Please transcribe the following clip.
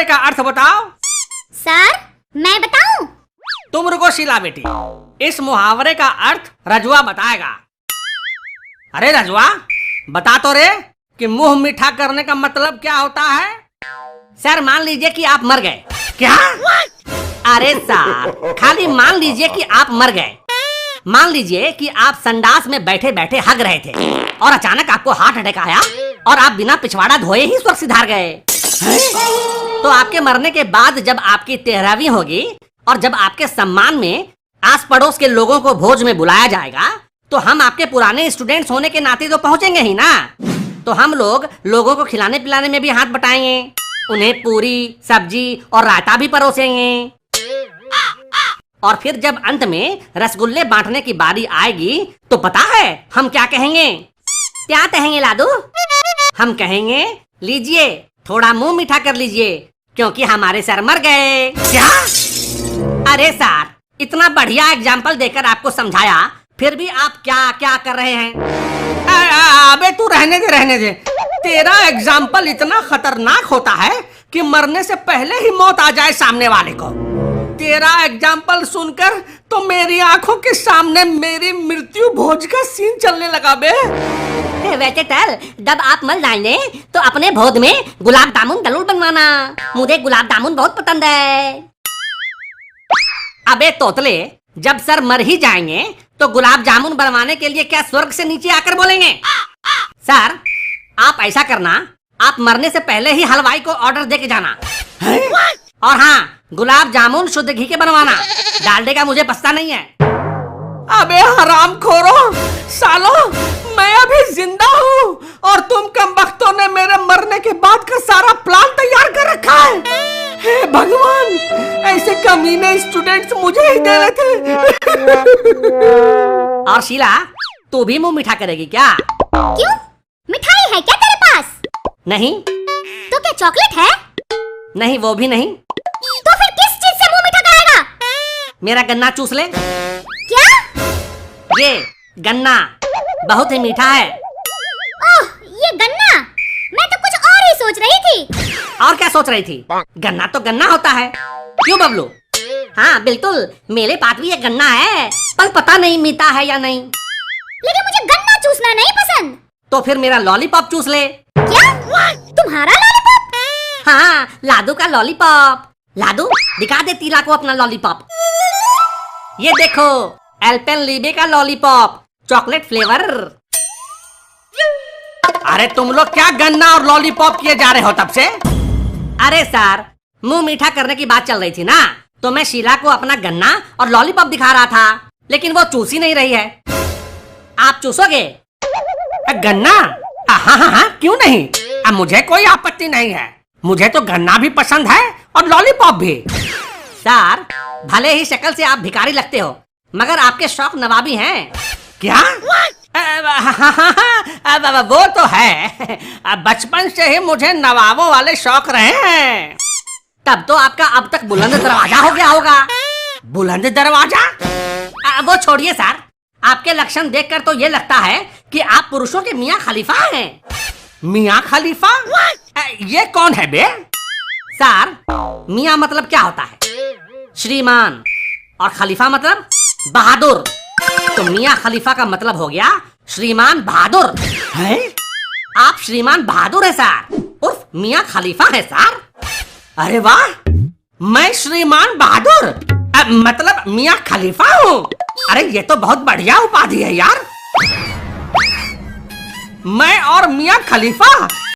मुहावरे का अर्थ बताओ। सर मैं बताऊं? तुम रुको शीला बेटी, इस मुहावरे का अर्थ रजुआ बताएगा। अरे रजुआ बता तो रे कि मुंह मीठा करने का मतलब क्या होता है। सर मान लीजिए कि आप मर गए। क्या? अरे सर खाली मान लीजिए कि आप मर गए। मान लीजिए कि आप संडास में बैठे बैठे हग रहे थे और अचानक आपको हार्ट अटैक आया और आप बिना पिछवाड़ा धोए ही स्वर्ग सिधार गए। तो आपके मरने के बाद जब आपकी 13वीं होगी और जब आपके सम्मान में आस पड़ोस के लोगों को भोज में बुलाया जाएगा तो हम आपके पुराने स्टूडेंट्स होने के नाते तो पहुंचेंगे ही ना। तो हम लोगों को खिलाने पिलाने में भी हाथ बटाएंगे, उन्हें पूरी सब्जी और रायता भी परोसेंगे। और फिर जब अंत में रसगुल्ले बांटने की बारी आएगी तो पता है हम क्या कहेंगे? क्या कहेंगे लाडू? हम कहेंगे लीजिए थोड़ा मुंह मीठा कर लीजिए क्योंकि हमारे सर मर गए। क्या? अरे सर इतना बढ़िया एग्जाम्पल देकर आपको समझाया फिर भी आप क्या क्या कर रहे हैं? अबे तू रहने दे। तेरा एग्जाम्पल इतना खतरनाक होता है कि मरने से पहले ही मौत आ जाए सामने वाले को। तेरा एग्जाम्पल सुनकर तो मेरी आंखों के सामने मेरी मृत्यु भोज का सीन चलने लगा बे। वैसे टल जब आप मर जाएंगे तो अपने भोज में गुलाब जामुन जरूर बनवाना, मुझे गुलाब जामुन बहुत पसंद है। अबे तोतले जब सर मर ही जाएंगे तो गुलाब जामुन बनवाने के लिए क्या स्वर्ग से नीचे आकर बोलेंगे? सर आप ऐसा करना, आप मरने से पहले ही हलवाई को ऑर्डर दे के जाना और हाँ गुलाब जामुन शुद्ध घी के बनवाना, डालडे का मुझे पछता नहीं है। अबे हरामखोरो सालो, मैं अभी जिंदा हूँ और तुम कमबख्तों ने मेरे मरने के बाद का सारा प्लान तैयार कर रखा है। हे भगवान, ऐसे कमीने स्टूडेंट्स मुझे ही देने थे। और शीला तू भी मुंह मीठा करेगी क्या? क्यों? मिठाई है क्या तेरे पास? नहीं। तो क्या चॉकलेट है? नहीं वो भी नहीं। तो फिर किस चीज से मुंह मीठा कराएगा? मेरा गन्ना चूस ले। क्या? ये गन्ना बहुत ही मीठा है। ओह ये गन्ना, मैं तो कुछ और ही सोच रही थी। और क्या सोच रही थी? गन्ना तो गन्ना होता है। क्यों बबलू? हाँ बिल्कुल मेरे पास भी ये गन्ना है पर पता नहीं मीठा है या नहीं। लेकिन मुझे गन्ना चूसना नहीं पसंद। तो फिर मेरा लॉलीपॉप चूस ले। क्या? तुम्हारा लॉलीपॉप? हाँ लाडू का लॉलीपॉप। लाडू दिखा दे तीला को अपना लॉलीपॉप। ये देखो एल्पेनलीबे का लॉलीपॉप, चॉकलेट फ्लेवर। अरे तुम लोग क्या गन्ना और लॉलीपॉप किए जा रहे हो तब से? अरे सर मुंह मीठा करने की बात चल रही थी ना, तो मैं शीला को अपना गन्ना और लॉलीपॉप दिखा रहा था लेकिन वो चूस ही नहीं रही है। आप चूसोगे गन्ना? हाँ क्यों नहीं, अब मुझे कोई आपत्ति नहीं है। मुझे तो गन्ना भी पसंद है और लॉलीपॉप भी। सर भले ही शक्ल से आप भिखारी लगते हो मगर आपके शौक नवाबी हैं। क्या? वो तो है, बचपन से ही मुझे नवाबों वाले शौक रहे हैं। तब तो आपका अब तक बुलंद दरवाजा हो गया होगा। बुलंद दरवाजा? वो छोड़िए सर, आपके लक्षण देखकर तो ये लगता है कि आप पुरुषों के मियाँ खलीफा हैं। मियाँ खलीफा? ये कौन है बे? सर मियाँ मतलब क्या होता है? श्रीमान, और खलीफा मतलब बहादुर। तो मियाँ खलीफा का मतलब हो गया श्रीमान बहादुर है। आप श्रीमान बहादुर है सर, उर्फ मियाँ खलीफा है सर। अरे वाह, मैं श्रीमान बहादुर मतलब मियाँ खलीफा हूँ। अरे ये तो बहुत बढ़िया उपाधि है यार। मैं और मियाँ खलीफा